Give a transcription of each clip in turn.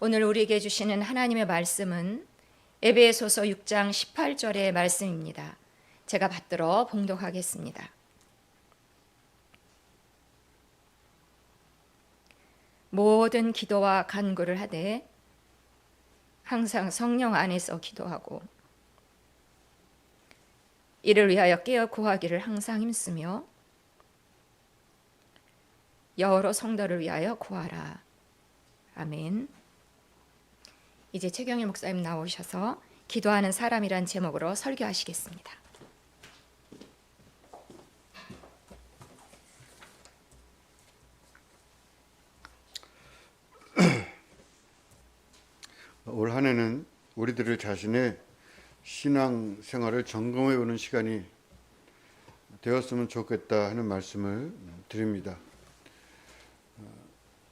오늘 우리에게 주시는 하나님의 말씀은 에베소서 6장 18절의 말씀입니다. 제가 받들어 봉독하겠습니다. 모든 기도와 간구를 하되 항상 성령 안에서 기도하고 이를 위하여 깨어 구하기를 항상 힘쓰며 여러 성도를 위하여 구하라. 아멘. 이제 최경일 목사님 나오셔서 기도하는 사람이란 제목으로 설교하시겠습니다. 올 한 해는 우리들을 자신의 신앙 생활을 점검해 보는 시간이 되었으면 좋겠다 하는 말씀을 드립니다.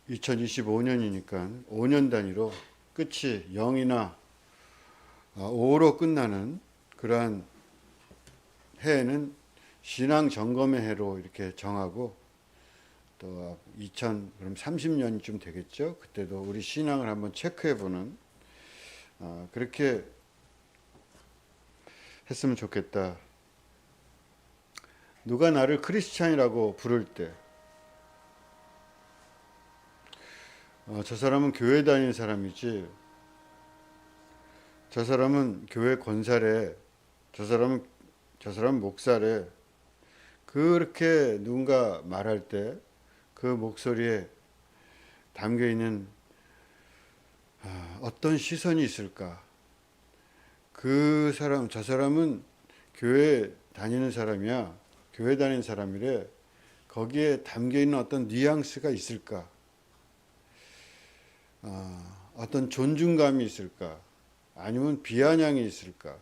2025년이니까 5년 단위로 끝이 0이나 5로 끝나는 그러한 해에는 신앙 점검의 해로 이렇게 정하고 또 2030년쯤 되겠죠. 그때도 우리 신앙을 한번 체크해 보는 그렇게 했으면 좋겠다. 누가 나를 크리스찬이라고 부를 때 저 사람은 교회 다니는 사람이지, 저 사람은 교회 권사래, 저 사람은 목사래, 그렇게 누군가 말할 때 그 목소리에 담겨 있는 어떤 시선이 있을까? 그 사람, 저 사람은 교회 다니는 사람이야, 교회 다니는 사람이래, 거기에 담겨 있는 어떤 뉘앙스가 있을까? 어떤 존중감이 있을까? 아니면 비아냥이 있을까?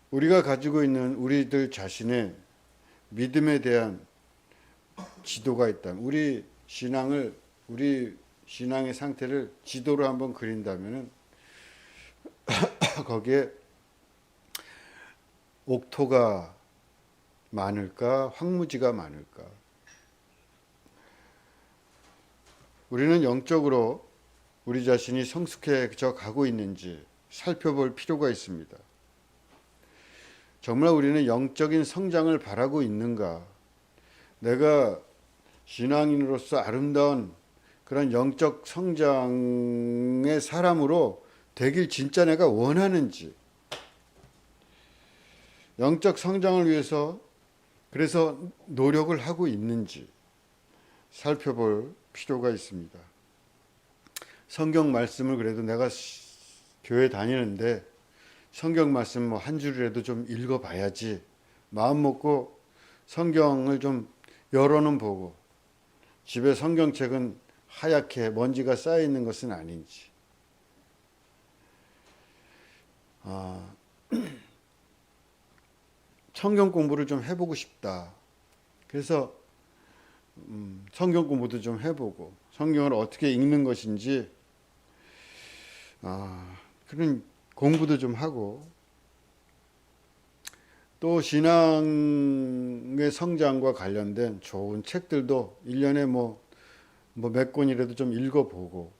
우리가 가지고 있는 우리들 자신의 믿음에 대한 지도가 있다면, 우리 신앙의 상태를 지도로 한번 그린다면은 거기에 옥토가 많을까, 황무지가 많을까? 우리는 영적으로 우리 자신이 성숙해져 가고 있는지 살펴볼 필요가 있습니다. 정말 우리는 영적인 성장을 바라고 있는가? 내가 신앙인으로서 아름다운 그런 영적 성장의 사람으로 되길 진짜 내가 원하는지, 영적 성장을 위해서 그래서 노력을 하고 있는지 살펴볼 필요가 있습니다. 성경 말씀을 그래도 내가 교회 다니는데 성경 말씀 뭐 한 줄이라도 좀 읽어봐야지 마음 먹고 성경을 좀 열어는 보고, 집에 성경책은 하얗게 먼지가 쌓여 있는 것은 아닌지, 성경 공부를 좀 해보고 싶다. 그래서 성경 공부도 좀 해보고 성경을 어떻게 읽는 것인지 그런 공부도 좀 하고, 또 신앙의 성장과 관련된 좋은 책들도 1년에 뭐 몇 권이라도 좀 읽어보고,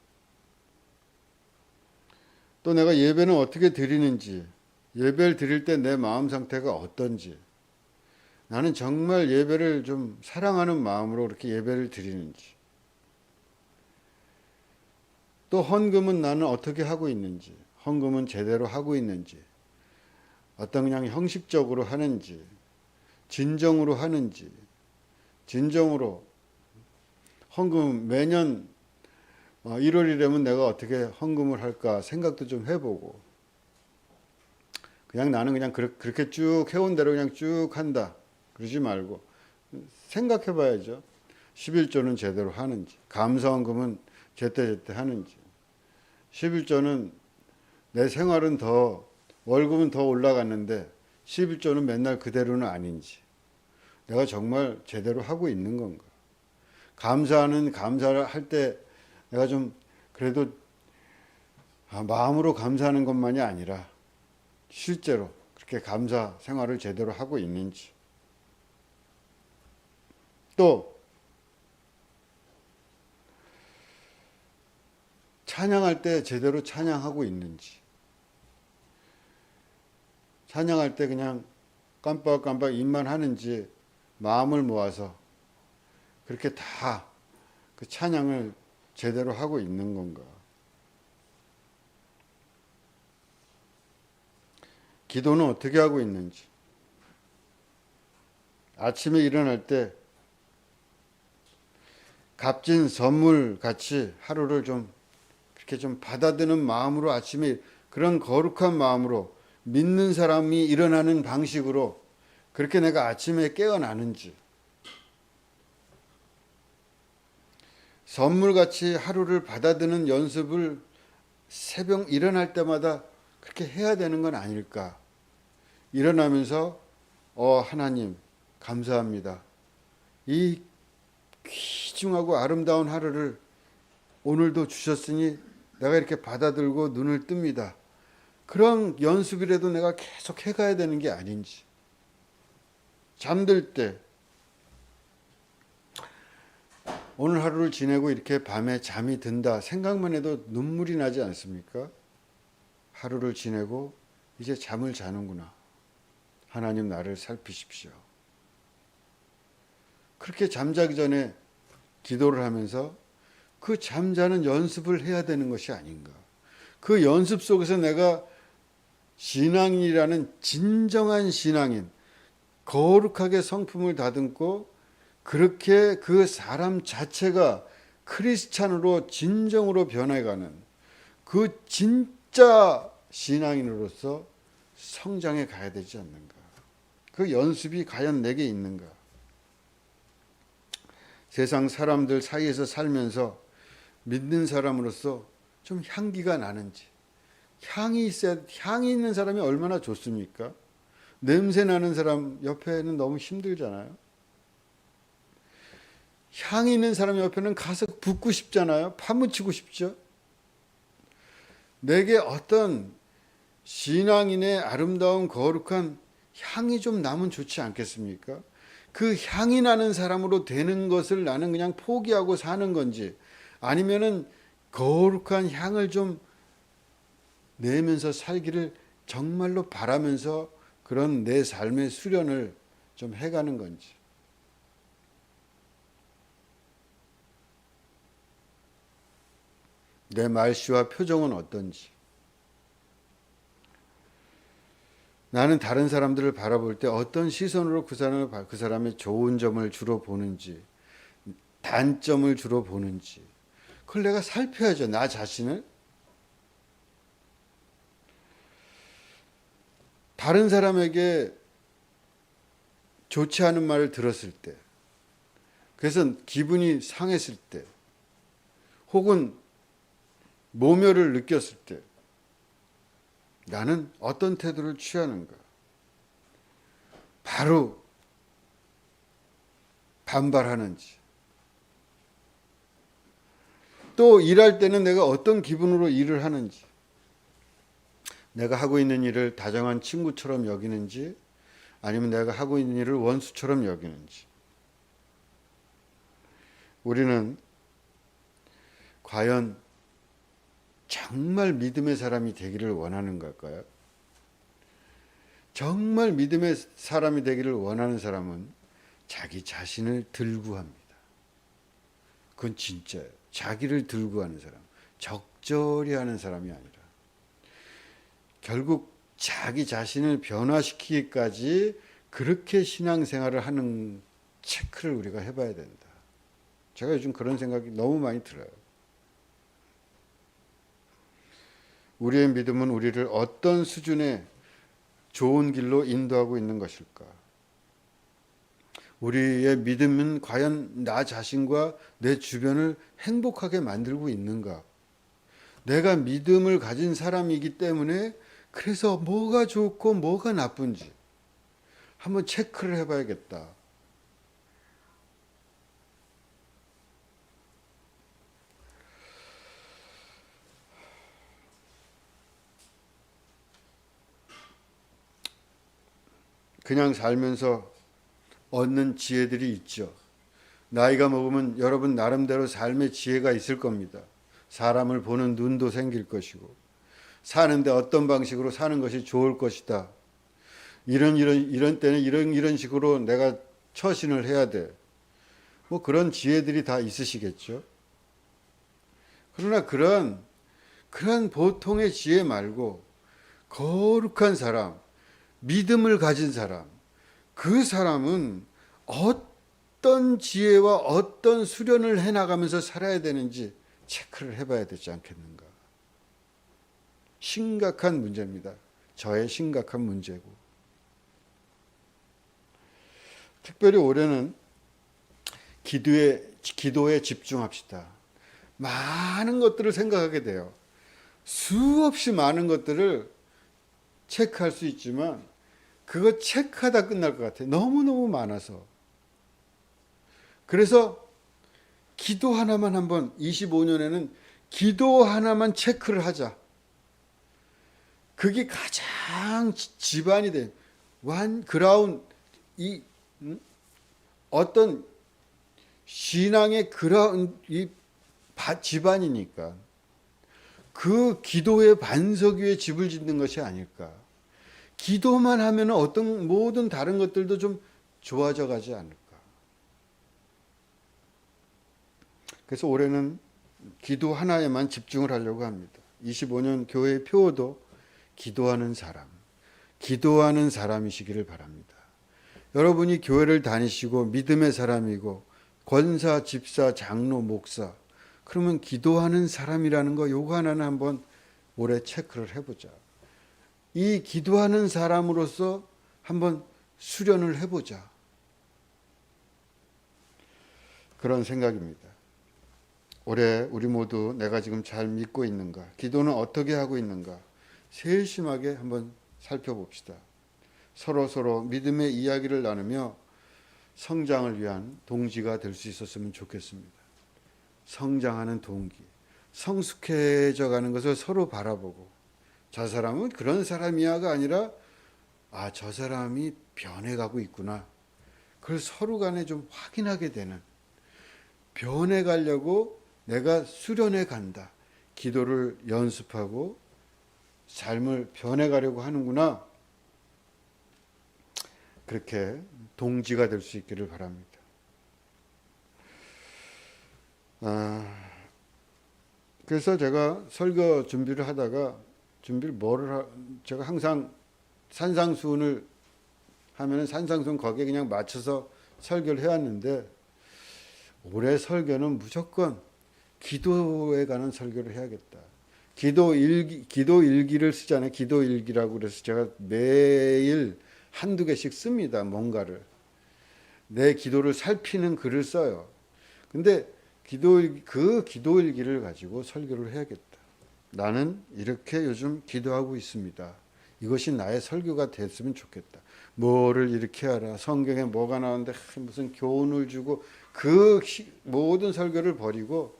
또 내가 예배는 어떻게 드리는지, 예배를 드릴 때 내 마음 상태가 어떤지, 나는 정말 예배를 좀 사랑하는 마음으로 그렇게 예배를 드리는지, 또 헌금은 나는 어떻게 하고 있는지, 헌금은 제대로 하고 있는지, 어떤 그냥 형식적으로 하는지, 진정으로 하는지, 진정으로 헌금 매년 1월이라면 내가 어떻게 헌금을 할까 생각도 좀 해보고, 그냥 나는 그냥 그렇게 쭉 해온 대로 그냥 쭉 한다 그러지 말고 생각해 봐야죠. 11조는 제대로 하는지, 감사헌금은 제때제때 하는지, 11조는 내 생활은 월급은 더 올라갔는데 11조는 맨날 그대로는 아닌지, 내가 정말 제대로 하고 있는 건가? 감사를 할 때 내가 좀 그래도 마음으로 감사하는 것만이 아니라 실제로 그렇게 감사 생활을 제대로 하고 있는지, 또 찬양할 때 제대로 찬양하고 있는지, 찬양할 때 그냥 깜빡깜빡 입만 하는지 마음을 모아서 그렇게 다 그 찬양을 제대로 하고 있는 건가. 기도는 어떻게 하고 있는지. 아침에 일어날 때 값진 선물 같이 하루를 좀 이렇게 좀 받아드는 마음으로, 아침에 그런 거룩한 마음으로 믿는 사람이 일어나는 방식으로 그렇게 내가 아침에 깨어나는지, 선물같이 하루를 받아드는 연습을 새벽 일어날 때마다 그렇게 해야 되는 건 아닐까. 일어나면서 하나님 감사합니다. 이 귀중하고 아름다운 하루를 오늘도 주셨으니 내가 이렇게 받아들고 눈을 뜹니다. 그런 연습이라도 내가 계속 해가야 되는 게 아닌지. 잠들 때 오늘 하루를 지내고 이렇게 밤에 잠이 든다 생각만 해도 눈물이 나지 않습니까? 하루를 지내고 이제 잠을 자는구나. 하나님 나를 살피십시오. 그렇게 잠자기 전에 기도를 하면서 그 잠자는 연습을 해야 되는 것이 아닌가. 그 연습 속에서 내가 신앙인이라는 진정한 신앙인, 거룩하게 성품을 다듬고 그렇게 그 사람 자체가 크리스찬으로 진정으로 변해가는 그 진짜 신앙인으로서 성장해 가야 되지 않는가. 그 연습이 과연 내게 있는가. 세상 사람들 사이에서 살면서 믿는 사람으로서 좀 향기가 나는지. 향이 있는 사람이 얼마나 좋습니까? 냄새 나는 사람 옆에는 너무 힘들잖아요. 향이 있는 사람 옆에는 가서 붙고 싶잖아요. 파묻히고 싶죠. 내게 어떤 신앙인의 아름다운 거룩한 향이 좀 나면 좋지 않겠습니까? 그 향이 나는 사람으로 되는 것을 나는 그냥 포기하고 사는 건지, 아니면은 거룩한 향을 좀 내면서 살기를 정말로 바라면서 그런 내 삶의 수련을 좀 해가는 건지. 내 말씨와 표정은 어떤지. 나는 다른 사람들을 바라볼 때 어떤 시선으로 그 사람의 좋은 점을 주로 보는지, 단점을 주로 보는지, 그걸 내가 살펴야죠. 나 자신을. 다른 사람에게 좋지 않은 말을 들었을 때, 그래서 기분이 상했을 때, 혹은 모멸을 느꼈을 때 나는 어떤 태도를 취하는가? 바로 반발하는지, 또 일할 때는 내가 어떤 기분으로 일을 하는지, 내가 하고 있는 일을 다정한 친구처럼 여기는지, 아니면 내가 하고 있는 일을 원수처럼 여기는지. 우리는 과연 정말 믿음의 사람이 되기를 원하는 걸까요? 정말 믿음의 사람이 되기를 원하는 사람은 자기 자신을 들고 합니다. 그건 진짜예요. 자기를 들고 하는 사람, 적절히 하는 사람이 아니라 결국 자기 자신을 변화시키기까지 그렇게 신앙생활을 하는 체크를 우리가 해봐야 된다. 제가 요즘 그런 생각이 너무 많이 들어요. 우리의 믿음은 우리를 어떤 수준의 좋은 길로 인도하고 있는 것일까? 우리의 믿음은 과연 나 자신과 내 주변을 행복하게 만들고 있는가? 내가 믿음을 가진 사람이기 때문에 그래서 뭐가 좋고 뭐가 나쁜지 한번 체크를 해봐야겠다. 그냥 살면서 얻는 지혜들이 있죠. 나이가 먹으면 여러분 나름대로 삶의 지혜가 있을 겁니다. 사람을 보는 눈도 생길 것이고 사는데 어떤 방식으로 사는 것이 좋을 것이다. 이런 때는 이런 식으로 내가 처신을 해야 돼. 뭐 그런 지혜들이 다 있으시겠죠. 그러나 그런 보통의 지혜 말고 거룩한 사람, 믿음을 가진 사람, 그 사람은 어떤 지혜와 어떤 수련을 해나가면서 살아야 되는지 체크를 해봐야 되지 않겠는가. 심각한 문제입니다. 저의 심각한 문제고. 특별히 올해는 기도에 집중합시다. 많은 것들을 생각하게 돼요. 수없이 많은 것들을 체크할 수 있지만 그거 체크하다 끝날 것 같아요. 너무너무 많아서. 그래서 기도 하나만 한번 25년에는 기도 하나만 체크를 하자. 그게 가장 지반이 돼. 그라운 어떤 신앙의 그라운 지반이니까 그 기도의 반석 위에 집을 짓는 것이 아닐까. 기도만 하면 어떤 모든 다른 것들도 좀 좋아져 가지 않을까. 그래서 올해는 기도 하나에만 집중을 하려고 합니다. 25년 교회의 표어도 기도하는 사람이시기를 바랍니다. 여러분이 교회를 다니시고 믿음의 사람이고 권사, 집사, 장로, 목사, 그러면 기도하는 사람이라는 거 요거 하나는 한번 올해 체크를 해보자. 이 기도하는 사람으로서 한번 수련을 해보자. 그런 생각입니다. 올해 우리 모두 내가 지금 잘 믿고 있는가, 기도는 어떻게 하고 있는가 세심하게 한번 살펴봅시다. 서로 믿음의 이야기를 나누며 성장을 위한 동지가 될 수 있었으면 좋겠습니다. 성장하는 동기, 성숙해져 가는 것을 서로 바라보고 저 사람은 그런 사람이야가 아니라 저 사람이 변해가고 있구나. 그걸 서로 간에 좀 확인하게 되는, 변해가려고 내가 수련해 간다. 기도를 연습하고 삶을 변해가려고 하는구나. 그렇게 동지가 될 수 있기를 바랍니다. 그래서 제가 설교 준비를 하다가 제가 항상 산상수훈을 하면은 산상수훈 거기에 그냥 맞춰서 설교를 해왔는데 올해 설교는 무조건 기도에 관한 설교를 해야겠다. 기도 일기를 쓰잖아요. 기도 일기라고 그래서 제가 매일 한두 개씩 씁니다. 뭔가를. 내 기도를 살피는 글을 써요. 근데 그 기도 일기를 가지고 설교를 해야겠다. 나는 이렇게 요즘 기도하고 있습니다. 이것이 나의 설교가 됐으면 좋겠다. 뭐를 이렇게 하라. 성경에 뭐가 나오는데 무슨 교훈을 주고 그 모든 설교를 버리고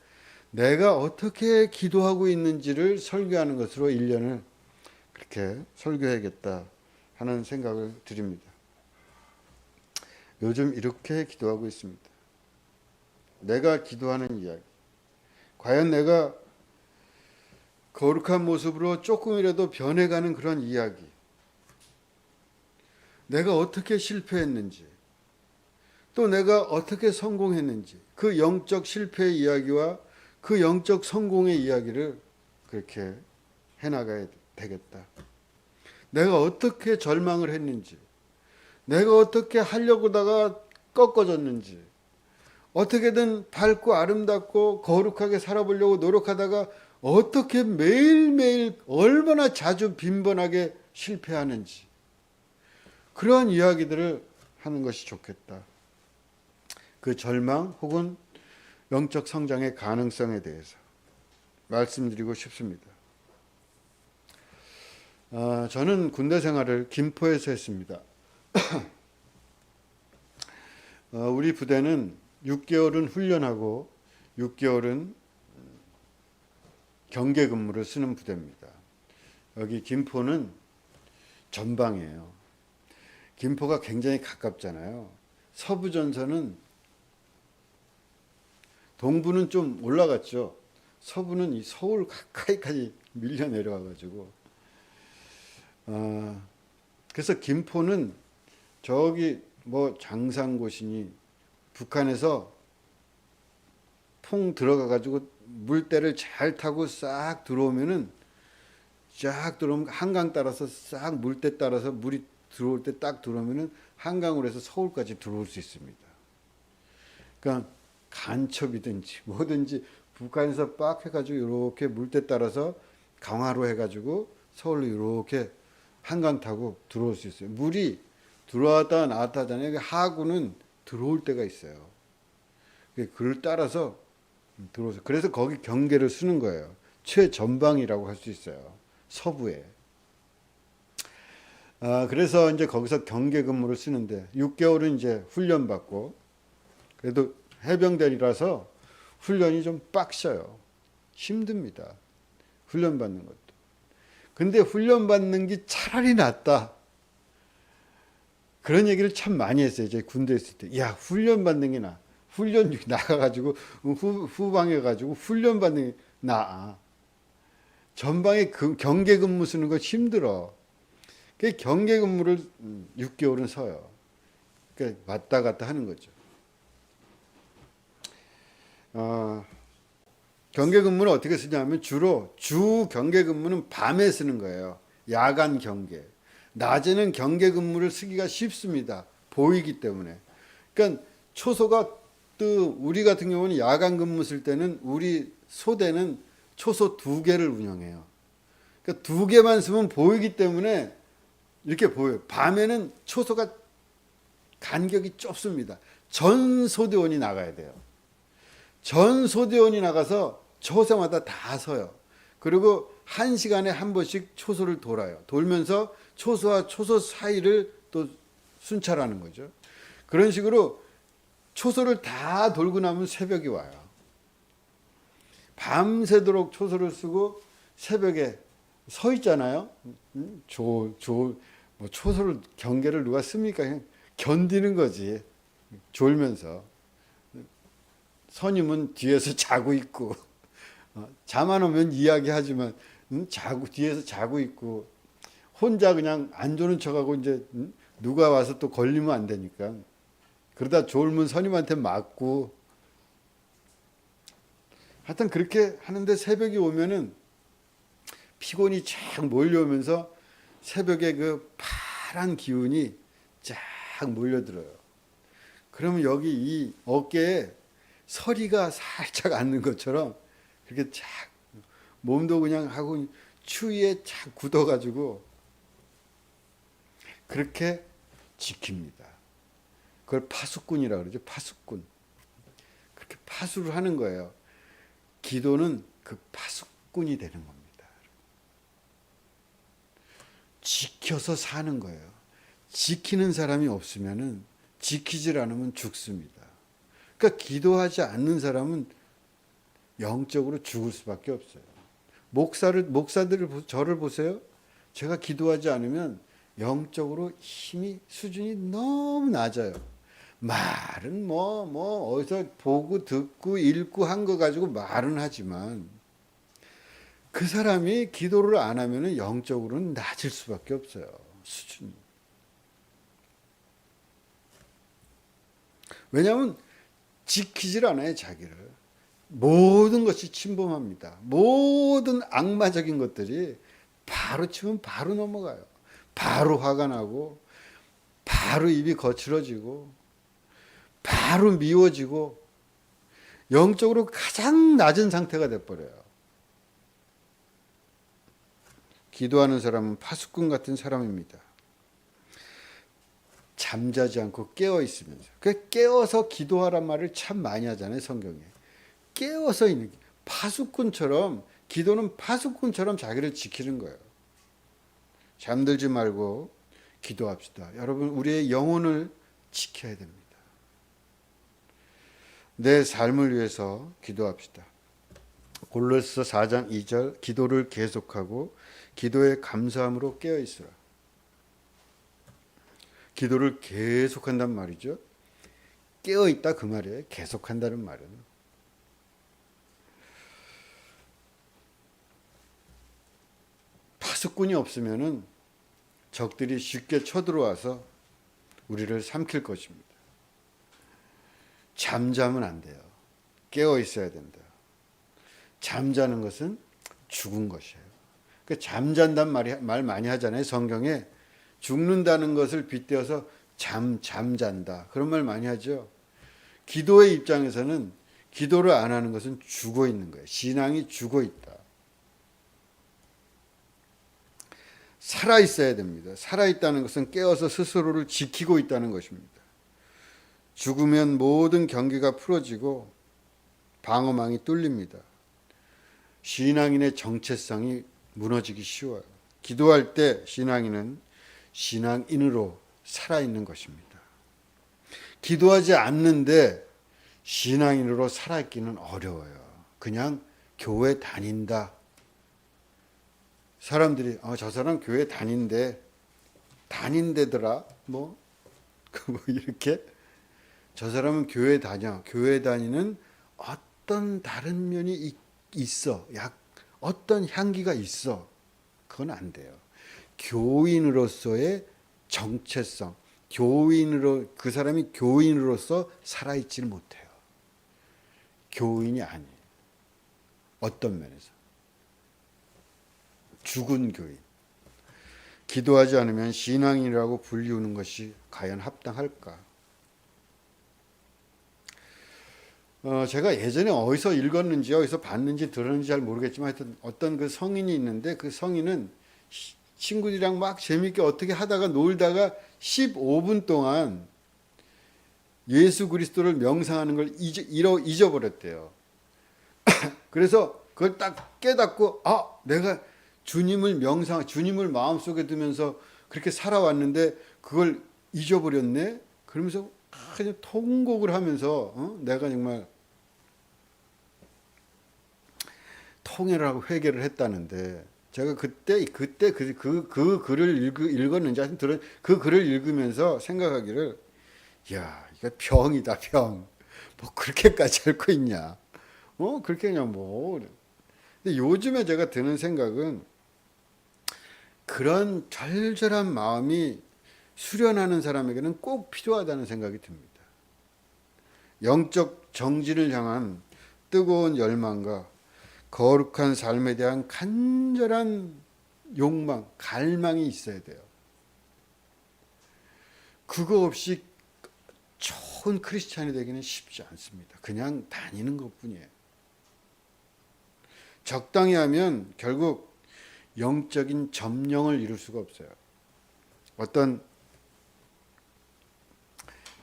내가 어떻게 기도하고 있는지를 설교하는 것으로 1년을 그렇게 설교해야겠다 하는 생각을 드립니다. 요즘 이렇게 기도하고 있습니다. 내가 기도하는 이야기. 과연 내가 거룩한 모습으로 조금이라도 변해가는 그런 이야기. 내가 어떻게 실패했는지, 또 내가 어떻게 성공했는지, 그 영적 실패의 이야기와 그 영적 성공의 이야기를 그렇게 해나가야 되겠다. 내가 어떻게 절망을 했는지, 내가 어떻게 하려고 다가 꺾어졌는지, 어떻게든 밝고 아름답고 거룩하게 살아보려고 노력하다가 어떻게 매일매일 얼마나 자주 빈번하게 실패하는지, 그러한 이야기들을 하는 것이 좋겠다. 그 절망 혹은 영적 성장의 가능성에 대해서 말씀드리고 싶습니다. 저는 군대 생활을 김포에서 했습니다. 우리 부대는 6개월은 훈련하고 6개월은 경계 근무를 쓰는 부대입니다. 여기 김포는 전방이에요. 김포가 굉장히 가깝잖아요. 서부 전선은 동부는 좀 올라갔죠. 서부는 이 서울 가까이까지 밀려 내려와가지고 그래서 김포는 저기 뭐 장상고신이 북한에서 풍 들어가가지고 물때를 잘 타고 싹 들어오면은 쫙 들어오면 한강 따라서 싹 물때 따라서 물이 들어올 때 딱 들어오면은 한강으로 해서 서울까지 들어올 수 있습니다. 그러니까 간첩이든지 뭐든지 북한에서 빡 해가지고 이렇게 물때 따라서 강화로 해가지고 서울로 이렇게 한강 타고 들어올 수 있어요. 물이 들어왔다 나왔다 하잖아요. 하구는 들어올 때가 있어요. 그를 따라서 들어오서 그래서 거기 경계를 쓰는 거예요. 최전방이라고 할 수 있어요. 서부에. 그래서 이제 거기서 경계 근무를 쓰는데 6개월은 이제 훈련 받고 그래도 해병대라서 훈련이 좀 빡셔요. 힘듭니다. 훈련 받는 것도. 근데 훈련 받는 게 차라리 낫다. 그런 얘기를 참 많이 했어요. 이제 군대에 있을 때. 야, 훈련 받는 게 나아. 훈련 나가가지고 후방에 가지고 훈련 받는 게 나아. 전방에 경계 근무 쓰는 거 힘들어. 그 경계 근무를 6개월은 서요. 그러니까 왔다 갔다 하는 거죠. 경계 근무는 어떻게 쓰냐면 주로 주 경계 근무는 밤에 쓰는 거예요. 야간 경계. 낮에는 경계 근무를 쓰기가 쉽습니다. 보이기 때문에. 그러니까 초소가 또 우리 같은 경우는 야간 근무 쓸 때는 우리 소대는 초소 2개를 운영해요. 그러니까 2개만 쓰면 보이기 때문에 이렇게 보여요. 밤에는 초소가 간격이 좁습니다. 전 소대원이 나가야 돼요. 전 소대원이 나가서 초소마다 다 서요. 그리고 1시간에 한 번씩 초소를 돌아요. 돌면서 초소와 초소 사이를 또 순찰하는 거죠. 그런 식으로 초소를 다 돌고 나면 새벽이 와요. 밤새도록 초소를 쓰고 새벽에 서 있잖아요. 뭐 초소를 경계를 누가 씁니까? 그냥 견디는 거지. 졸면서. 선임은 뒤에서 자고 있고 잠 안 오면 이야기하지만 뒤에서 자고 있고 혼자 그냥 안 조는 척하고 이제 누가 와서 또 걸리면 안 되니까 그러다 졸면 선임한테 맞고 하여튼 그렇게 하는데 새벽이 오면은 피곤이 쫙 몰려오면서 새벽에 그 파란 기운이 쫙 몰려들어요. 그러면 여기 이 어깨에 서리가 살짝 앉는 것처럼 그렇게 쫙 몸도 그냥 하고 추위에 착 굳어가지고 그렇게 지킵니다. 그걸 파수꾼이라고 그러죠. 파수꾼. 그렇게 파수를 하는 거예요. 기도는 그 파수꾼이 되는 겁니다. 지켜서 사는 거예요. 지키는 사람이 없으면은 지키질 않으면 죽습니다. 그러니까 기도하지 않는 사람은 영적으로 죽을 수밖에 없어요. 목사들을 저를 보세요. 제가 기도하지 않으면 영적으로 힘이 수준이 너무 낮아요. 말은 뭐 어디서 보고 듣고 읽고 한 거 가지고 말은 하지만 그 사람이 기도를 안 하면은 영적으로는 낮을 수밖에 없어요. 수준이. 왜냐하면 지키질 않아요, 자기를. 모든 것이 침범합니다. 모든 악마적인 것들이 바로 치면 바로 넘어가요. 바로 화가 나고, 바로 입이 거칠어지고, 바로 미워지고, 영적으로 가장 낮은 상태가 돼버려요. 기도하는 사람은 파수꾼 같은 사람입니다. 잠자지 않고 깨어 있으면서. 깨어서 기도하란 말을 참 많이 하잖아요, 성경에. 깨어서 있는 파수꾼처럼 기도는 파수꾼처럼 자기를 지키는 거예요. 잠들지 말고 기도합시다. 여러분 우리의 영혼을 지켜야 됩니다. 내 삶을 위해서 기도합시다. 골로새서 4장 2절 기도를 계속하고 기도에 감사함으로 깨어 있으라. 기도를 계속한단 말이죠. 깨어 있다 그 말이에요. 계속한다는 말은. 파수꾼이 없으면은 적들이 쉽게 쳐들어와서 우리를 삼킬 것입니다. 잠자면 안 돼요. 깨어 있어야 된다. 잠자는 것은 죽은 것이에요. 그 잠잔단 말 많이 하잖아요. 성경에 죽는다는 것을 빗대어서 잠잔다. 그런 말 많이 하죠. 기도의 입장에서는 기도를 안 하는 것은 죽어 있는 거예요. 신앙이 죽어 있다. 살아 있어야 됩니다. 살아 있다는 것은 깨어서 스스로를 지키고 있다는 것입니다. 죽으면 모든 경계가 풀어지고 방어망이 뚫립니다. 신앙인의 정체성이 무너지기 쉬워요. 기도할 때 신앙인은 신앙인으로 살아있는 것입니다. 기도하지 않는데 신앙인으로 살아있기는 어려워요. 그냥 교회 다닌다. 사람들이 저 사람 교회 다닌대더라 뭐 이렇게 저 사람은 교회 다녀. 교회 다니는 어떤 다른 면이 있어. 어떤 향기가 있어. 그건 안 돼요. 교인으로서의 정체성, 그 사람이 교인으로서 살아있지를 못해요. 교인이 아니에요. 어떤 면에서. 죽은 교인. 기도하지 않으면 신앙인이라고 불리우는 것이 과연 합당할까? 제가 예전에 어디서 읽었는지 어디서 봤는지 들었는지 잘 모르겠지만 하여튼 어떤 그 성인이 있는데 그 성인은 친구들이랑 막 재밌게 어떻게 하다가 놀다가 15분 동안 예수 그리스도를 명상하는 걸 잊어버렸대요. 그래서 그걸 딱 깨닫고 내가 주님을 마음속에 두면서 그렇게 살아왔는데 그걸 잊어버렸네. 그러면서 그냥 통곡을 하면서 내가 정말 통회를 하고 회개를 했다는데 제가 그때 그 글을 읽었는지 하여튼 들은 그 글을 읽으면서 생각하기를 야 이거 병이다 병. 뭐 그렇게까지 할 거 있냐? 그렇게 그냥 뭐. 근데 요즘에 제가 드는 생각은 그런 절절한 마음이 수련하는 사람에게는 꼭 필요하다는 생각이 듭니다. 영적 정진을 향한 뜨거운 열망과 거룩한 삶에 대한 간절한 욕망, 갈망이 있어야 돼요. 그거 없이 좋은 크리스찬이 되기는 쉽지 않습니다. 그냥 다니는 것뿐이에요. 적당히 하면 결국 영적인 점령을 이룰 수가 없어요. 어떤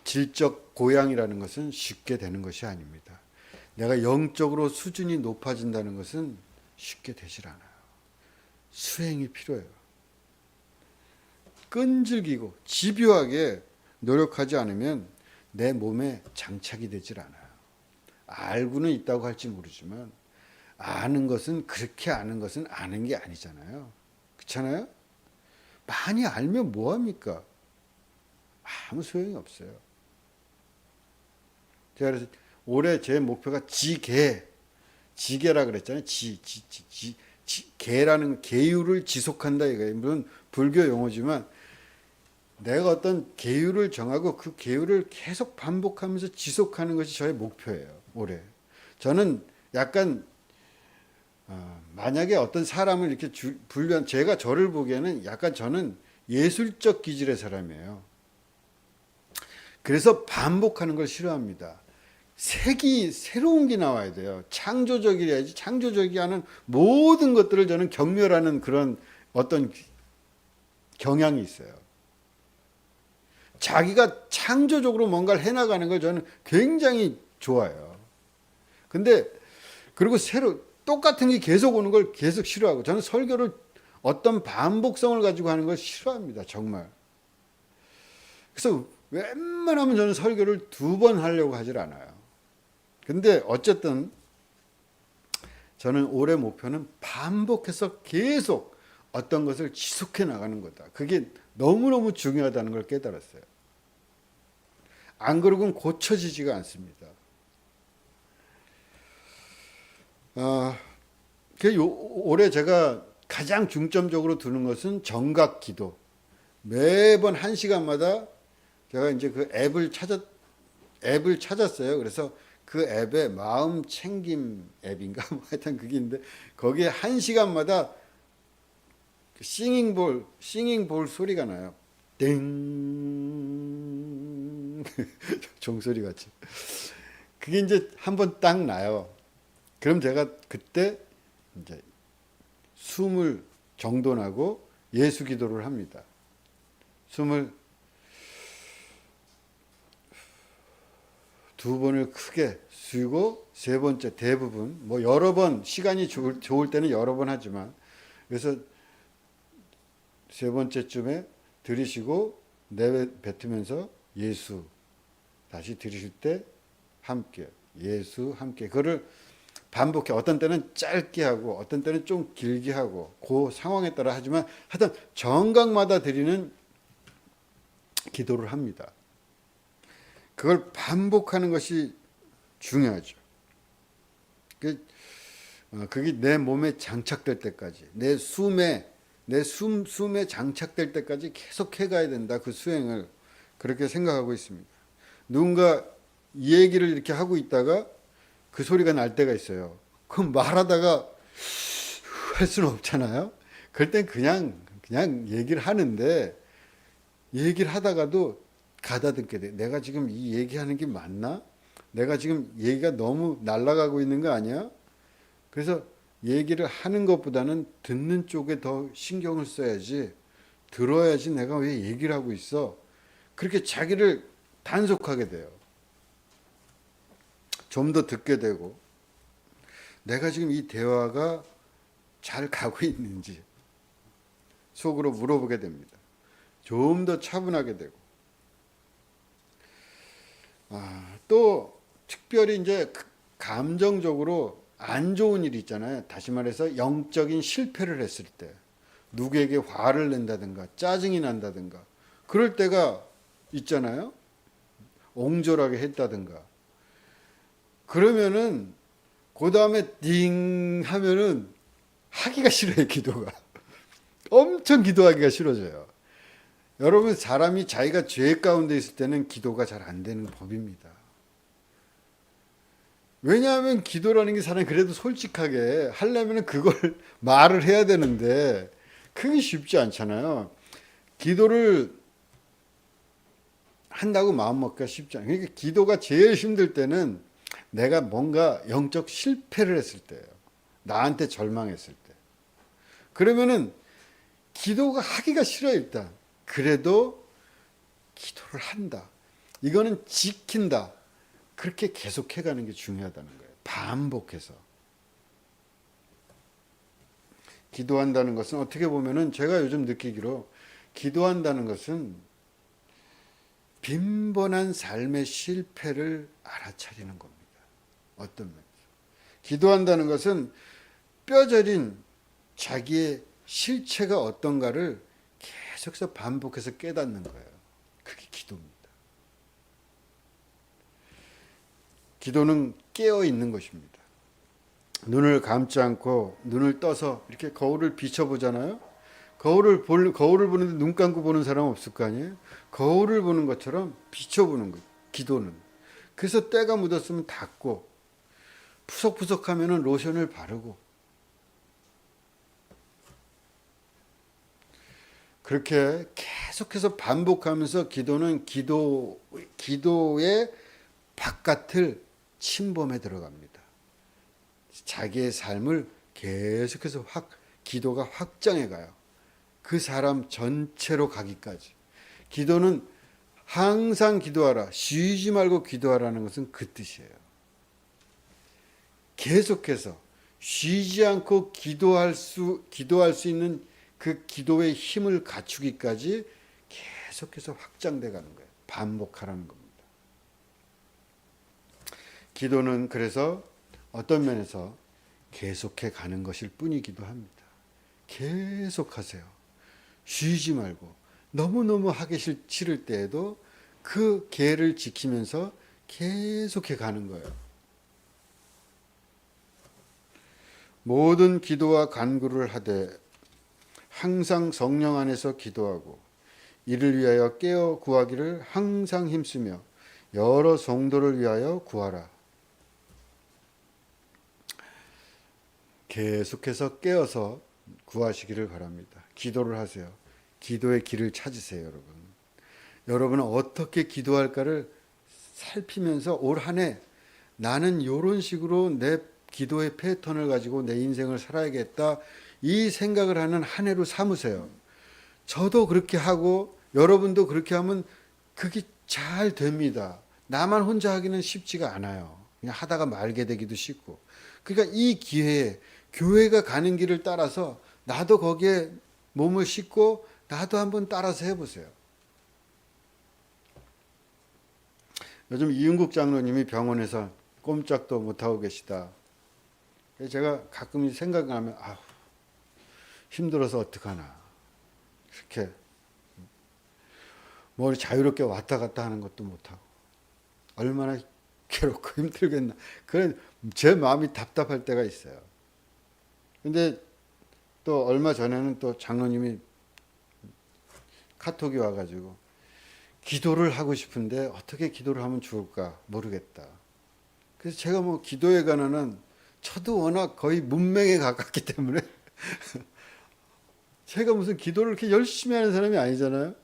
질적 고양이라는 것은 쉽게 되는 것이 아닙니다. 내가 영적으로 수준이 높아진다는 것은 쉽게 되질 않아요. 수행이 필요해요. 끈질기고 집요하게 노력하지 않으면 내 몸에 장착이 되질 않아요. 알고는 있다고 할지 모르지만 그렇게 아는 것은 아는 게 아니잖아요. 그렇잖아요? 많이 알면 뭐합니까? 아무 소용이 없어요. 제가 그래서 올해 제 목표가 지계라 그랬잖아요. 계라는 계율을 지속한다 이거예요. 물론 불교 용어지만 내가 어떤 계율을 정하고 그 계율을 계속 반복하면서 지속하는 것이 저의 목표예요. 올해. 저는 약간 만약에 어떤 사람을 이렇게 분류한 제가 저를 보기에는 약간 저는 예술적 기질의 사람이에요. 그래서 반복하는 걸 싫어합니다. 새로운 게 나와야 돼요. 창조적이어야지. 창조적이 하는 모든 것들을 저는 경멸하는 그런 어떤 경향이 있어요. 자기가 창조적으로 뭔가를 해나가는 걸 저는 굉장히 좋아해요. 근데 그리고 똑같은 게 계속 오는 걸 계속 싫어하고 저는 설교를 어떤 반복성을 가지고 하는 걸 싫어합니다. 정말. 그래서 웬만하면 저는 설교를 2번 하려고 하질 않아요. 근데 어쨌든 저는 올해 목표는 반복해서 계속 어떤 것을 지속해 나가는 거다. 그게 너무너무 중요하다는 걸 깨달았어요. 안 그러고는 고쳐지지가 않습니다. 올해 제가 가장 중점적으로 두는 것은 정각 기도. 매번 1시간마다 제가 이제 그 앱을 찾았어요. 그래서 그 앱에 마음 챙김 앱인가 뭐 하여튼 그게 있는데 거기에 1시간마다 싱잉볼 소리가 나요. 땡 종소리 같이. 그게 이제 한번 딱 나요. 그럼 제가 그때 이제 숨을 정돈하고 예수 기도를 합니다. 숨을 2번을 크게 쉬고 3번째 대부분 뭐 여러 번 시간이 좋을 때는 여러 번 하지만 그래서 3번째쯤에 들이쉬고 내뱉으면서 예수 다시 들이쉴 때 함께 예수 함께 그거를 반복해. 어떤 때는 짧게 하고 어떤 때는 좀 길게 하고 그 상황에 따라 하지만 하여튼 정각마다 드리는 기도를 합니다. 그걸 반복하는 것이 중요하죠. 그게 내 몸에 장착될 때까지 내 숨에 장착될 때까지 계속 해가야 된다. 그 수행을 그렇게 생각하고 있습니다. 누군가 이 얘기를 이렇게 하고 있다가 그 소리가 날 때가 있어요. 그럼 말하다가 할 수는 없잖아요. 그럴 땐 그냥 얘기를 하는데 얘기를 하다가도 가다듬게 돼. 내가 지금 이 얘기하는 게 맞나? 내가 지금 얘기가 너무 날아가고 있는 거 아니야? 그래서 얘기를 하는 것보다는 듣는 쪽에 더 신경을 써야지. 들어야지 내가 왜 얘기를 하고 있어? 그렇게 자기를 단속하게 돼요. 좀 더 듣게 되고 내가 지금 이 대화가 잘 가고 있는지 속으로 물어보게 됩니다. 좀 더 차분하게 되고 또 특별히 이제 감정적으로 안 좋은 일이 있잖아요. 다시 말해서 영적인 실패를 했을 때 누구에게 화를 낸다든가 짜증이 난다든가 그럴 때가 있잖아요. 옹졸하게 했다든가 그러면은 그 다음에 띵 하면은 하기가 싫어요. 기도가 엄청 기도하기가 싫어져요. 여러분 사람이 자기가 죄 가운데 있을 때는 기도가 잘 안 되는 법입니다. 왜냐하면 기도라는 게 사람이 그래도 솔직하게 하려면 그걸 말을 해야 되는데 그게 쉽지 않잖아요. 기도를 한다고 마음먹기가 쉽지 않아요. 그러니까 기도가 제일 힘들 때는 내가 뭔가 영적 실패를 했을 때예요. 나한테 절망했을 때. 그러면은 기도가 하기가 싫어요. 일단. 그래도 기도를 한다. 이거는 지킨다. 그렇게 계속해가는 게 중요하다는 거예요. 반복해서. 기도한다는 것은 어떻게 보면은 제가 요즘 느끼기로 기도한다는 것은 빈번한 삶의 실패를 알아차리는 겁니다. 어떤 면에서. 기도한다는 것은 뼈저린 자기의 실체가 어떤가를 계속해서 반복해서 깨닫는 거예요. 그게 기도입니다. 기도는 깨어 있는 것입니다. 눈을 감지 않고 눈을 떠서 이렇게 거울을 비춰보잖아요. 거울을 보는데 눈 감고 보는 사람 없을 거 아니에요. 거울을 보는 것처럼 비춰보는 거예요. 기도는. 그래서 때가 묻었으면 닦고 푸석푸석하면 로션을 바르고 그렇게 계속해서 반복하면서 기도는 기도의 바깥을 침범해 들어갑니다. 자기의 삶을 계속해서 기도가 확장해 가요. 그 사람 전체로 가기까지. 기도는 항상 기도하라. 쉬지 말고 기도하라는 것은 그 뜻이에요. 계속해서 쉬지 않고 기도할 수 있는 그 기도의 힘을 갖추기까지 계속해서 확장돼 가는 거예요. 반복하라는 겁니다. 기도는 그래서 어떤 면에서 계속해 가는 것일 뿐이기도 합니다. 계속하세요. 쉬지 말고 너무너무 하기 싫을 때에도 그 계를 지키면서 계속해 가는 거예요. 모든 기도와 간구를 하되 항상 성령 안에서 기도하고 이를 위하여 깨어 구하기를 항상 힘쓰며 여러 성도를 위하여 구하라. 계속해서 깨어서 구하시기를 바랍니다. 기도를 하세요. 기도의 길을 찾으세요, 여러분. 여러분은 어떻게 기도할까를 살피면서 올 한 해 나는 이런 식으로 내 기도의 패턴을 가지고 내 인생을 살아야겠다, 이 생각을 하는 한 해로 삼으세요. 저도 그렇게 하고 여러분도 그렇게 하면 그게 잘 됩니다. 나만 혼자 하기는 쉽지가 않아요. 그냥 하다가 말게 되기도 쉽고. 그러니까 이 기회에 교회가 가는 길을 따라서 나도 거기에 몸을 싣고 나도 한번 따라서 해보세요. 요즘 이은국 장로님이 병원에서 꼼짝도 못하고 계시다. 제가 가끔 생각하면 힘들어서 어떡하나. 이렇게 뭘 자유롭게 왔다 갔다 하는 것도 못하고 얼마나 괴롭고 힘들겠나. 그런 제 마음이 답답할 때가 있어요. 근데 또 얼마 전에는 또 장로님이 카톡이 와가지고 기도를 하고 싶은데 어떻게 기도를 하면 좋을까 모르겠다. 그래서 제가 뭐 기도에 관한은 저도 워낙 거의 문맹에 가깝기 때문에 제가 무슨 기도를 그렇게 열심히 하는 사람이 아니잖아요.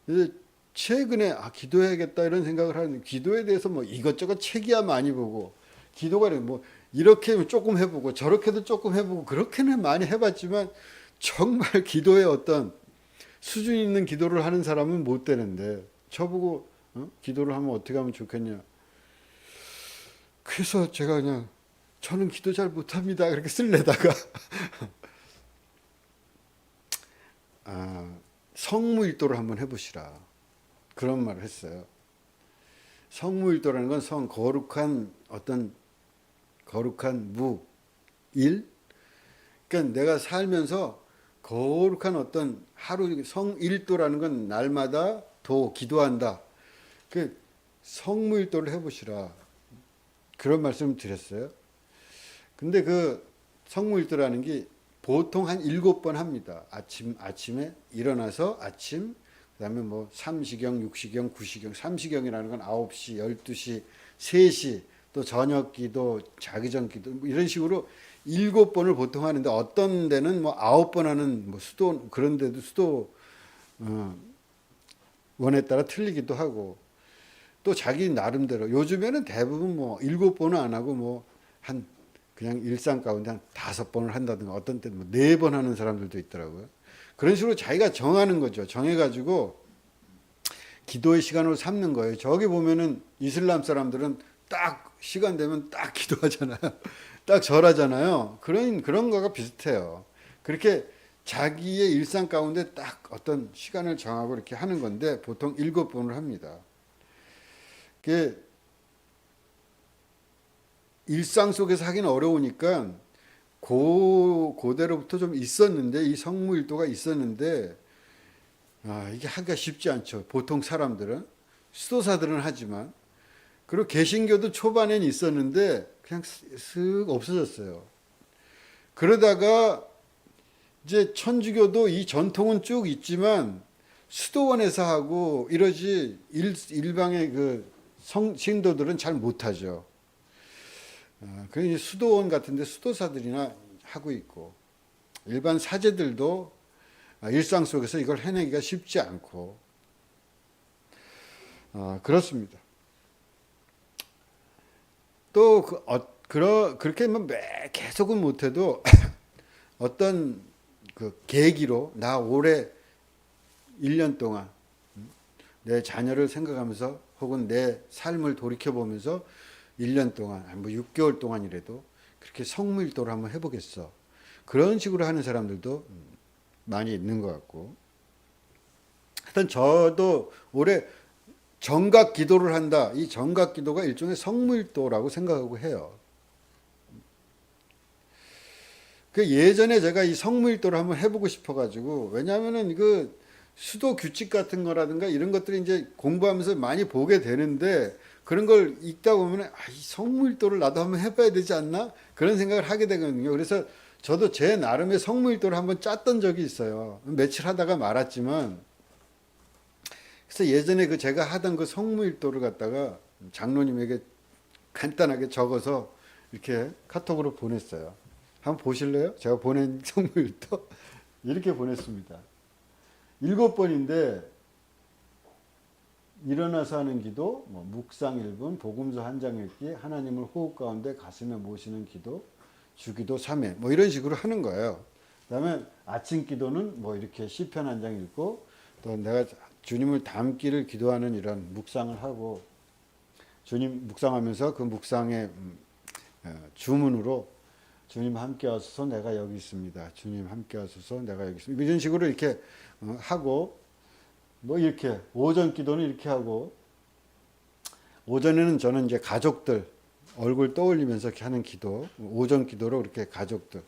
그래서 최근에 기도해야겠다 이런 생각을 하는데, 기도에 대해서 뭐 이것저것 책이야 많이 보고, 기도가 뭐 이렇게 조금 해보고 저렇게도 조금 해보고 그렇게는 많이 해봤지만 정말 기도에 어떤 수준 있는 기도를 하는 사람은 못 되는데 저보고 기도를 하면 어떻게 하면 좋겠냐. 그래서 제가 그냥 저는 기도 잘 못합니다 그렇게 쓸래다가 성무일도를 한번 해보시라 그런 말을 했어요. 성무일도라는 건 거룩한 어떤 거룩한 일. 그러니까 내가 살면서 거룩한 어떤 하루 성일도라는 건 날마다 기도한다. 그 성무일도를 해보시라 그런 말씀을 드렸어요. 근데 그 성무일도라는 게 보통 한 7번 합니다. 아침에 일어나서 아침, 그다음에 뭐 삼시경, 육시경, 구시경. 삼시경이라는 건 9시, 12시, 3시, 또 저녁 기도, 자기 전 기도, 뭐 이런 식으로 7번을 보통 하는데 어떤 데는 뭐 9번 하는 뭐 수도, 그런 데도 수도 원에 따라 틀리기도 하고, 또 자기 나름대로 요즘에는 대부분 뭐 7번은 안 하고 뭐 그냥 일상 가운데 한 5번을 한다든가, 어떤 때는 뭐 4번 하는 사람들도 있더라고요. 그런 식으로 자기가 정하는 거죠. 정해가지고 기도의 시간으로 삼는 거예요. 저기 보면은 이슬람 사람들은 딱 시간 되면 딱 기도하잖아요. 딱 절하잖아요. 그런 거가 비슷해요. 그렇게 자기의 일상 가운데 딱 어떤 시간을 정하고 이렇게 하는 건데 보통 7번을 합니다. 그게 일상 속에서 하기는 어려우니까 고대로부터 좀 있었는데, 이 성무일도가 있었는데 이게 하기가 쉽지 않죠. 보통 사람들은, 수도사들은 하지만. 그리고 개신교도 초반엔 있었는데 그냥 쓱 없어졌어요. 그러다가 이제 천주교도 이 전통은 쭉 있지만 수도원에서 하고 이러지 일방의 그 신도들은 잘 못하죠. 그 수도원 같은데 수도사들이나 하고 있고, 일반 사제들도 일상 속에서 이걸 해내기가 쉽지 않고 그렇습니다. 또 그렇게 계속은 못해도 어떤 그 계기로 나 올해 1년 동안 내 자녀를 생각하면서 혹은 내 삶을 돌이켜보면서 1년 동안, 뭐 6개월 동안이라도 그렇게 성무일도를 한번 해보겠어. 그런 식으로 하는 사람들도 많이 있는 것 같고. 하여튼 저도 올해 정각 기도를 한다. 이 정각 기도가 일종의 성무일도라고 생각하고 해요. 그 예전에 제가 이 성무일도를 한번 해보고 싶어가지고, 왜냐하면은 그 수도 규칙 같은 거라든가 이런 것들이 이제 공부하면서 많이 보게 되는데, 그런 걸 읽다 보면 이 성무일도를 나도 한번 해봐야 되지 않나? 그런 생각을 하게 되거든요. 그래서 저도 제 나름의 성무일도를 한번 짰던 적이 있어요. 며칠 하다가 말았지만, 그래서 예전에 그 제가 하던 그 성무일도를 갖다가 장로님에게 간단하게 적어서 이렇게 카톡으로 보냈어요. 한번 보실래요? 제가 보낸 성무일도 이렇게 보냈습니다. 7번인데 일어나서 하는 기도, 묵상 1분, 복음서 한 장 읽기, 하나님을 호흡 가운데 가슴에 모시는 기도, 주기도 3회 이런 식으로 하는 거예요. 그다음에 아침 기도는 이렇게 시편 한 장 읽고 또 내가 주님을 닮기를 기도하는 이런 묵상을 하고 주님 묵상하면서 그 묵상의 주문으로 주님 함께 하소서 내가 여기 있습니다. 주님 함께 하소서 내가 여기 있습니다. 이런 식으로 이렇게 하고 이렇게 오전 기도는 이렇게 하고 오전에는 저는 이제 가족들 얼굴 떠올리면서 이렇게 하는 기도 오전 기도로 이렇게 가족들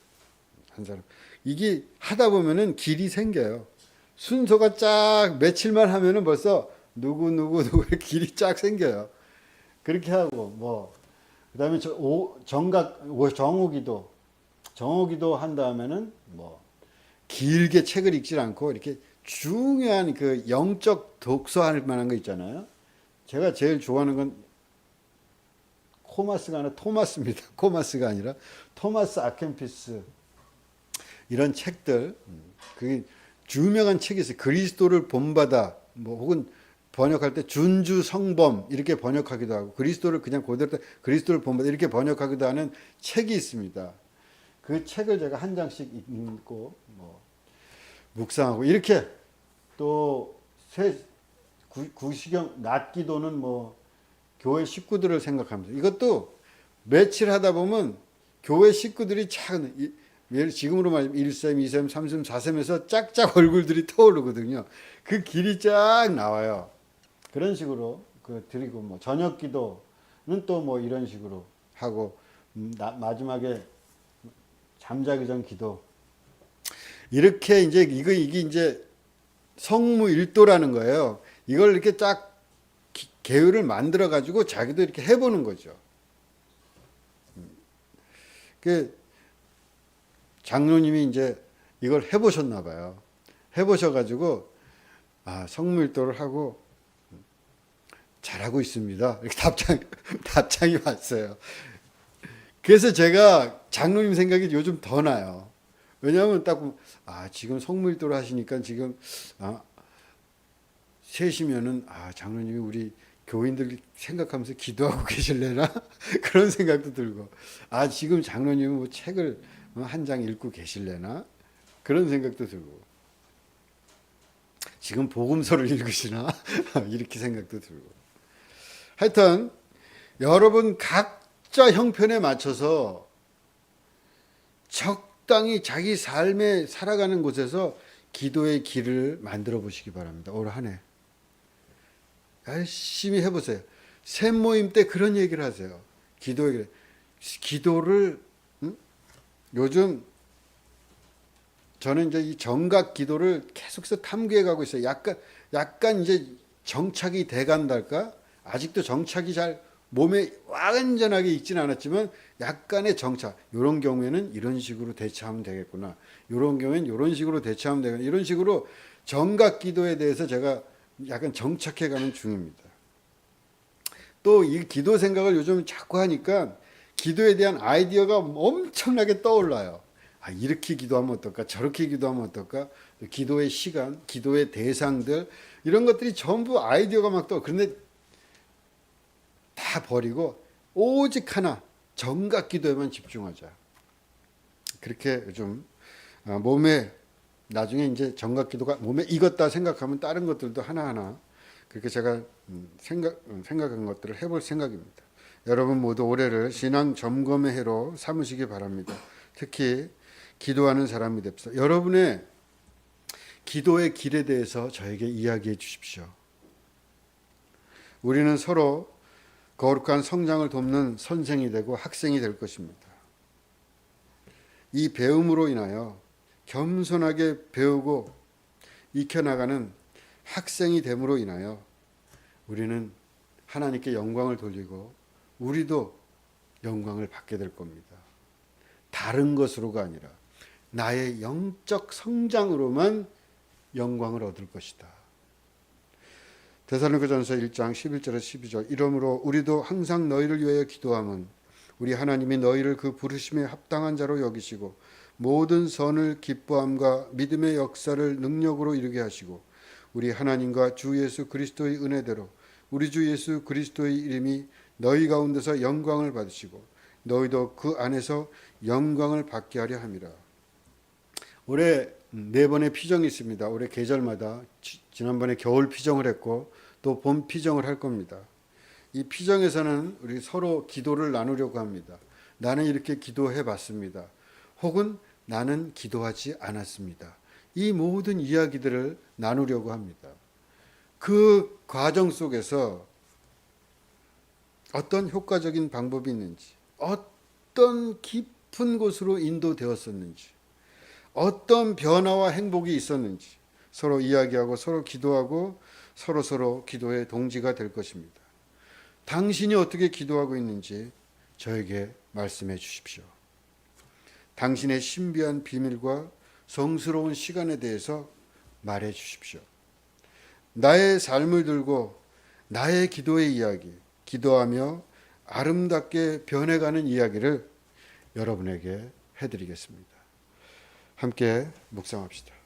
한 사람 이게 하다 보면은 길이 생겨요. 순서가 쫙 며칠만 하면은 벌써 누구 길이 쫙 생겨요. 그렇게 하고 그다음에 정오기도 한 다음에는 길게 책을 읽지 않고 이렇게 중요한 그 영적 독서할 만한 거 있잖아요. 제가 제일 좋아하는 건 토마스입니다. 코마스가 아니라 토마스 아켄피스 이런 책들 그 유명한 책이 있어요. 그리스도를 본받아 혹은 번역할 때 준주 성범 이렇게 번역하기도 하고 그리스도를 그냥 그대로 그리스도를 본받아 이렇게 번역하기도 하는 책이 있습니다. 그 책을 제가 한 장씩 읽고 묵상하고 이렇게 또 구시경 낮 기도는 교회 식구들을 생각하면서 이것도 며칠 하다 보면 교회 식구들이 지금으로 말하면 1셈, 2셈, 3셈, 4셈에서 짝짝 얼굴들이 떠오르거든요. 그 길이 쫙 나와요. 그런 식으로 드리고 저녁 기도는 또 이런 식으로 하고 마지막에 잠자기 전 기도 이렇게 이제 이게 이제 성무일도라는 거예요. 이걸 이렇게 쫙 계율을 만들어 가지고 자기도 이렇게 해보는 거죠. 그 장로님이 이제 이걸 해보셨나 봐요. 해보셔가지고 성무일도를 하고 잘하고 있습니다. 이렇게 답장이 왔어요. 그래서 제가 장로님 생각이 요즘 더 나요. 왜냐하면 지금 성무일도를 하시니까 지금 셋이면은 장로님이 우리 교인들 생각하면서 기도하고 계실래나 그런 생각도 들고 지금 장로님은 책을 한 장 읽고 계실래나 그런 생각도 들고 지금 복음서를 읽으시나 이렇게 생각도 들고 하여튼 여러분 각자 형편에 맞춰서 적당히 자기 삶에 살아가는 곳에서 기도의 길을 만들어 보시기 바랍니다. 올 한 해 열심히 해보세요. 샘 모임 때 그런 얘기를 하세요. 기도를 요즘 저는 이제 이 정각 기도를 계속해서 탐구해 가고 있어요. 약간 이제 정착이 돼 간달까? 아직도 정착이 잘 몸에 완전하게 익지는 않았지만 약간의 정착. 이런 경우에는 이런 식으로 대처하면 되겠구나. 이런 경우에는 이런 식으로 대처하면 되겠구나. 이런 식으로 정각 기도에 대해서 제가 약간 정착해 가는 중입니다. 또 이 기도 생각을 요즘 자꾸 하니까 기도에 대한 아이디어가 엄청나게 떠올라요. 이렇게 기도하면 어떨까? 저렇게 기도하면 어떨까? 기도의 시간, 기도의 대상들 이런 것들이 전부 아이디어가 막 떠. 그런데 다 버리고 오직 하나 정각 기도에만 집중하자. 그렇게 좀 몸에 나중에 이제 정각 기도가 몸에 익었다 생각하면 다른 것들도 하나하나 그렇게 제가 생각한 것들을 해볼 생각입니다. 여러분 모두 올해를 신앙 점검의 해로 삼으시기 바랍니다. 특히 기도하는 사람이 됩시다. 여러분의 기도의 길에 대해서 저에게 이야기해 주십시오. 우리는 서로 거룩한 성장을 돕는 선생이 되고 학생이 될 것입니다. 이 배움으로 인하여 겸손하게 배우고 익혀나가는 학생이 됨으로 인하여 우리는 하나님께 영광을 돌리고 우리도 영광을 받게 될 겁니다. 다른 것으로가 아니라 나의 영적 성장으로만 영광을 얻을 것이다. 데살로니가전서 1장 11절에서 12절 이러므로 우리도 항상 너희를 위하여 기도함은 우리 하나님이 너희를 그 부르심에 합당한 자로 여기시고 모든 선을 기뻐함과 믿음의 역사를 능력으로 이루게 하시고 우리 하나님과 주 예수 그리스도의 은혜대로 우리 주 예수 그리스도의 이름이 너희 가운데서 영광을 받으시고 너희도 그 안에서 영광을 받게 하려 함이라. 올해 4번의 피정이 있습니다. 올해 계절마다 지난번에 겨울 피정을 했고 또 봄 피정을 할 겁니다. 이 피정에서는 우리 서로 기도를 나누려고 합니다. 나는 이렇게 기도해 봤습니다. 혹은 나는 기도하지 않았습니다. 이 모든 이야기들을 나누려고 합니다. 그 과정 속에서 어떤 효과적인 방법이 있는지, 어떤 깊은 곳으로 인도되었었는지, 어떤 변화와 행복이 있었는지 서로 이야기하고 서로 기도하고 서로 기도의 동지가 될 것입니다. 당신이 어떻게 기도하고 있는지 저에게 말씀해 주십시오. 당신의 신비한 비밀과 성스러운 시간에 대해서 말해 주십시오. 나의 삶을 들고 나의 기도의 이야기, 기도하며 아름답게 변해가는 이야기를 여러분에게 해드리겠습니다. 함께 묵상합시다.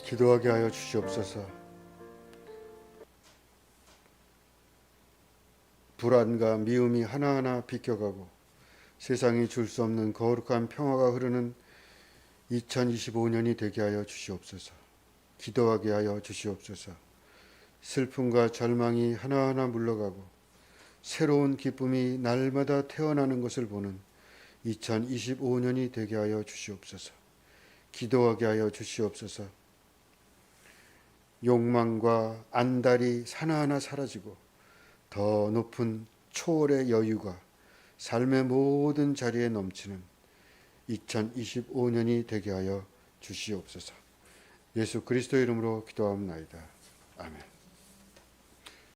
기도하게 하여 주시옵소서. 불안과 미움이 하나하나 비껴가고 세상이 줄 수 없는 거룩한 평화가 흐르는 2025년이 되게 하여 주시옵소서. 기도하게 하여 주시옵소서. 슬픔과 절망이 하나하나 물러가고 새로운 기쁨이 날마다 태어나는 것을 보는 2025년이 되게 하여 주시옵소서. 기도하게 하여 주시옵소서. 욕망과 안달이 하나하나 사라지고 더 높은 초월의 여유가 삶의 모든 자리에 넘치는 2025년이 되게 하여 주시옵소서. 예수 그리스도의 이름으로 기도하옵나이다. 아멘.